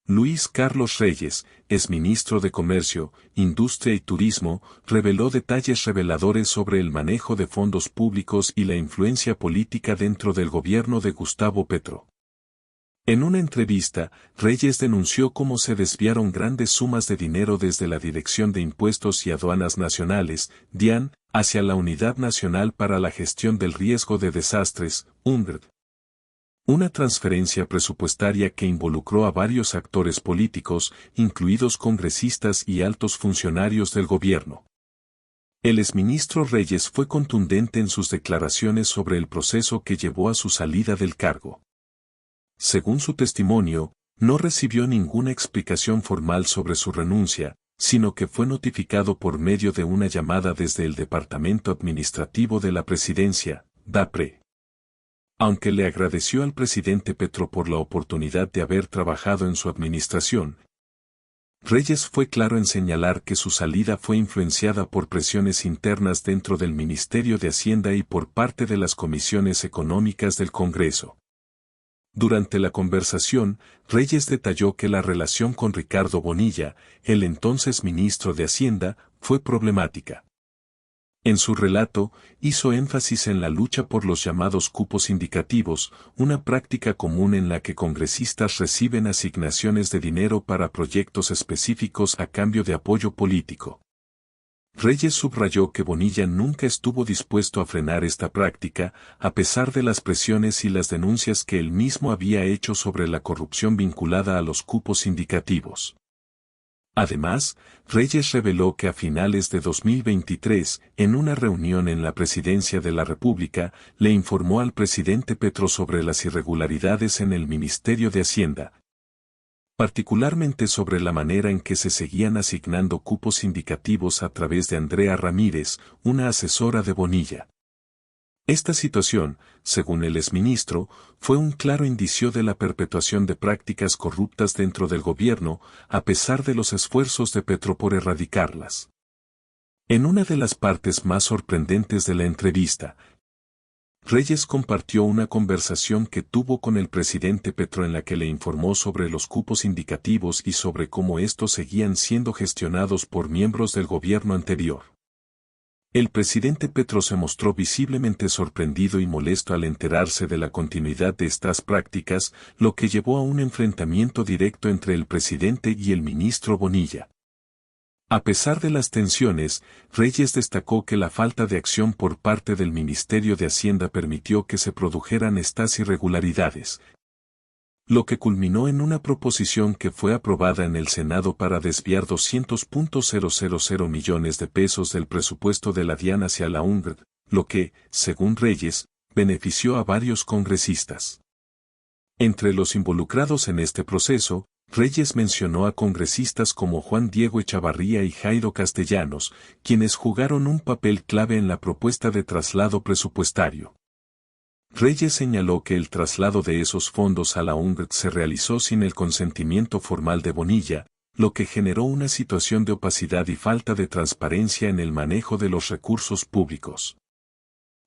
Luis Carlos Reyes, exministro de Comercio, Industria y Turismo, reveló detalles reveladores sobre el manejo de fondos públicos y la influencia política dentro del gobierno de Gustavo Petro. En una entrevista, Reyes denunció cómo se desviaron grandes sumas de dinero desde la Dirección de Impuestos y Aduanas Nacionales, DIAN, hacia la Unidad Nacional para la Gestión del Riesgo de Desastres, UNGRD. Una transferencia presupuestaria que involucró a varios actores políticos, incluidos congresistas y altos funcionarios del gobierno. El exministro Reyes fue contundente en sus declaraciones sobre el proceso que llevó a su salida del cargo. Según su testimonio, no recibió ninguna explicación formal sobre su renuncia, sino que fue notificado por medio de una llamada desde el Departamento Administrativo de la Presidencia, DAPRE. Aunque le agradeció al presidente Petro por la oportunidad de haber trabajado en su administración, Reyes fue claro en señalar que su salida fue influenciada por presiones internas dentro del Ministerio de Hacienda y por parte de las comisiones económicas del Congreso. Durante la conversación, Reyes detalló que la relación con Ricardo Bonilla, el entonces ministro de Hacienda, fue problemática. En su relato, hizo énfasis en la lucha por los llamados cupos indicativos, una práctica común en la que congresistas reciben asignaciones de dinero para proyectos específicos a cambio de apoyo político. Reyes subrayó que Bonilla nunca estuvo dispuesto a frenar esta práctica, a pesar de las presiones y las denuncias que él mismo había hecho sobre la corrupción vinculada a los cupos indicativos. Además, Reyes reveló que a finales de 2023, en una reunión en la Presidencia de la República, le informó al presidente Petro sobre las irregularidades en el Ministerio de Hacienda, particularmente sobre la manera en que se seguían asignando cupos indicativos a través de Andrea Ramírez, una asesora de Bonilla. Esta situación, según el exministro, fue un claro indicio de la perpetuación de prácticas corruptas dentro del gobierno, a pesar de los esfuerzos de Petro por erradicarlas. En una de las partes más sorprendentes de la entrevista, Reyes compartió una conversación que tuvo con el presidente Petro en la que le informó sobre los cupos indicativos y sobre cómo estos seguían siendo gestionados por miembros del gobierno anterior. El presidente Petro se mostró visiblemente sorprendido y molesto al enterarse de la continuidad de estas prácticas, lo que llevó a un enfrentamiento directo entre el presidente y el ministro Bonilla. A pesar de las tensiones, Reyes destacó que la falta de acción por parte del Ministerio de Hacienda permitió que se produjeran estas irregularidades, lo que culminó en una proposición que fue aprobada en el Senado para desviar 200.000 millones de pesos del presupuesto de la DIAN hacia la UNGRD, lo que, según Reyes, benefició a varios congresistas. Entre los involucrados en este proceso, Reyes mencionó a congresistas como Juan Diego Echavarría y Jairo Castellanos, quienes jugaron un papel clave en la propuesta de traslado presupuestario. Reyes señaló que el traslado de esos fondos a la UNGRD se realizó sin el consentimiento formal de Bonilla, lo que generó una situación de opacidad y falta de transparencia en el manejo de los recursos públicos.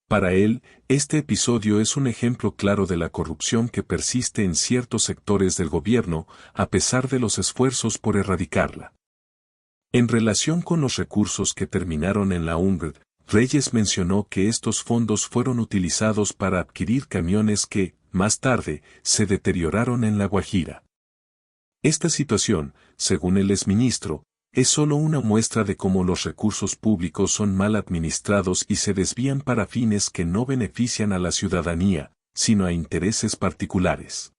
Para él, este episodio es un ejemplo claro de la corrupción que persiste en ciertos sectores del gobierno, a pesar de los esfuerzos por erradicarla. En relación con los recursos que terminaron en la UNGRD, Reyes mencionó que estos fondos fueron utilizados para adquirir camiones que, más tarde, se deterioraron en La Guajira. Esta situación, según el exministro, es solo una muestra de cómo los recursos públicos son mal administrados y se desvían para fines que no benefician a la ciudadanía, sino a intereses particulares.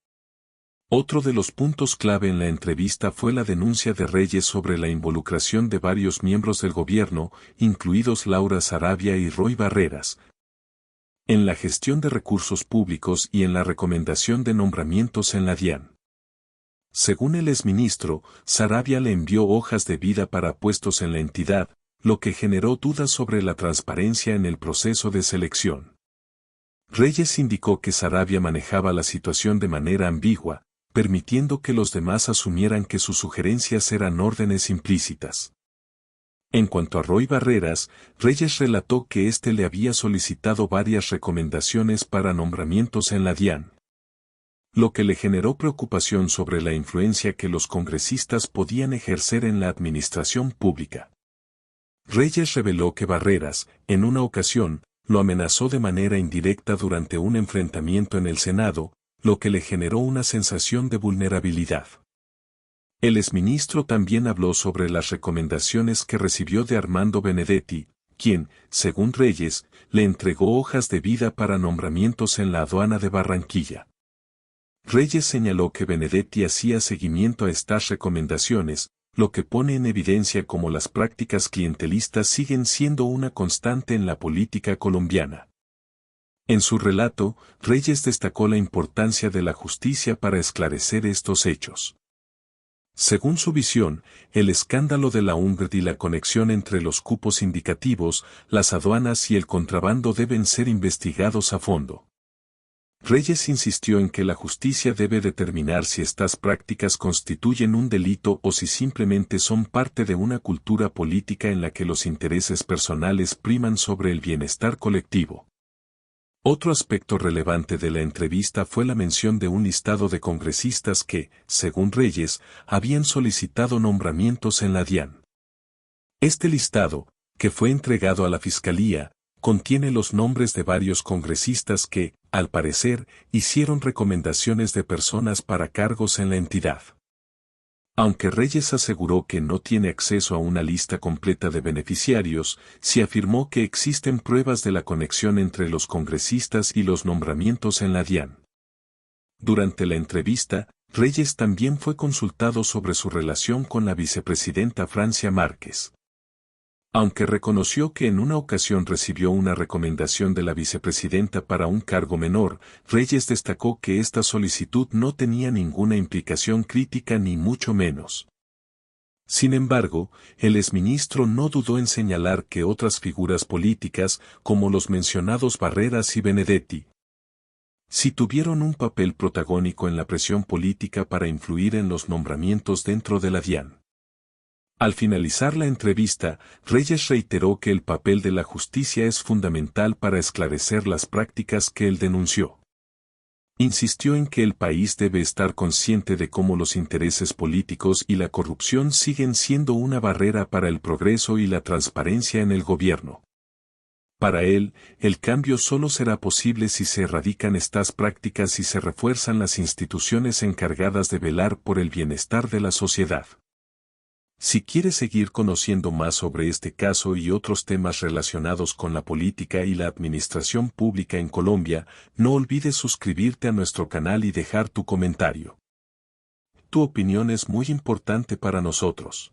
Otro de los puntos clave en la entrevista fue la denuncia de Reyes sobre la involucración de varios miembros del gobierno, incluidos Laura Sarabia y Roy Barreras, en la gestión de recursos públicos y en la recomendación de nombramientos en la DIAN. Según el exministro, Sarabia le envió hojas de vida para puestos en la entidad, lo que generó dudas sobre la transparencia en el proceso de selección. Reyes indicó que Sarabia manejaba la situación de manera ambigua, permitiendo que los demás asumieran que sus sugerencias eran órdenes implícitas. En cuanto a Roy Barreras, Reyes relató que éste le había solicitado varias recomendaciones para nombramientos en la DIAN. lo que le generó preocupación sobre la influencia que los congresistas podían ejercer en la administración pública. Reyes reveló que Barreras, en una ocasión, lo amenazó de manera indirecta durante un enfrentamiento en el Senado, lo que le generó una sensación de vulnerabilidad. El exministro también habló sobre las recomendaciones que recibió de Armando Benedetti, quien, según Reyes, le entregó hojas de vida para nombramientos en la aduana de Barranquilla. Reyes señaló que Benedetti hacía seguimiento a estas recomendaciones, lo que pone en evidencia cómo las prácticas clientelistas siguen siendo una constante en la política colombiana. En su relato, Reyes destacó la importancia de la justicia para esclarecer estos hechos. Según su visión, el escándalo de la UNGRD y la conexión entre los cupos indicativos, las aduanas y el contrabando deben ser investigados a fondo. Reyes insistió en que la justicia debe determinar si estas prácticas constituyen un delito o si simplemente son parte de una cultura política en la que los intereses personales priman sobre el bienestar colectivo. Otro aspecto relevante de la entrevista fue la mención de un listado de congresistas que, según Reyes, habían solicitado nombramientos en la DIAN. Este listado, que fue entregado a la Fiscalía, contiene los nombres de varios congresistas que, al parecer, hicieron recomendaciones de personas para cargos en la entidad. Aunque Reyes aseguró que no tiene acceso a una lista completa de beneficiarios, sí afirmó que existen pruebas de la conexión entre los congresistas y los nombramientos en la DIAN. Durante la entrevista, Reyes también fue consultado sobre su relación con la vicepresidenta Francia Márquez. Aunque reconoció que en una ocasión recibió una recomendación de la vicepresidenta para un cargo menor, Reyes destacó que esta solicitud no tenía ninguna implicación crítica ni mucho menos. Sin embargo, el exministro no dudó en señalar que otras figuras políticas, como los mencionados Barreras y Benedetti, sí tuvieron un papel protagónico en la presión política para influir en los nombramientos dentro de la DIAN. Al finalizar la entrevista, Reyes reiteró que el papel de la justicia es fundamental para esclarecer las prácticas que él denunció. Insistió en que el país debe estar consciente de cómo los intereses políticos y la corrupción siguen siendo una barrera para el progreso y la transparencia en el gobierno. Para él, el cambio solo será posible si se erradican estas prácticas y se refuerzan las instituciones encargadas de velar por el bienestar de la sociedad. Si quieres seguir conociendo más sobre este caso y otros temas relacionados con la política y la administración pública en Colombia, no olvides suscribirte a nuestro canal y dejar tu comentario. Tu opinión es muy importante para nosotros.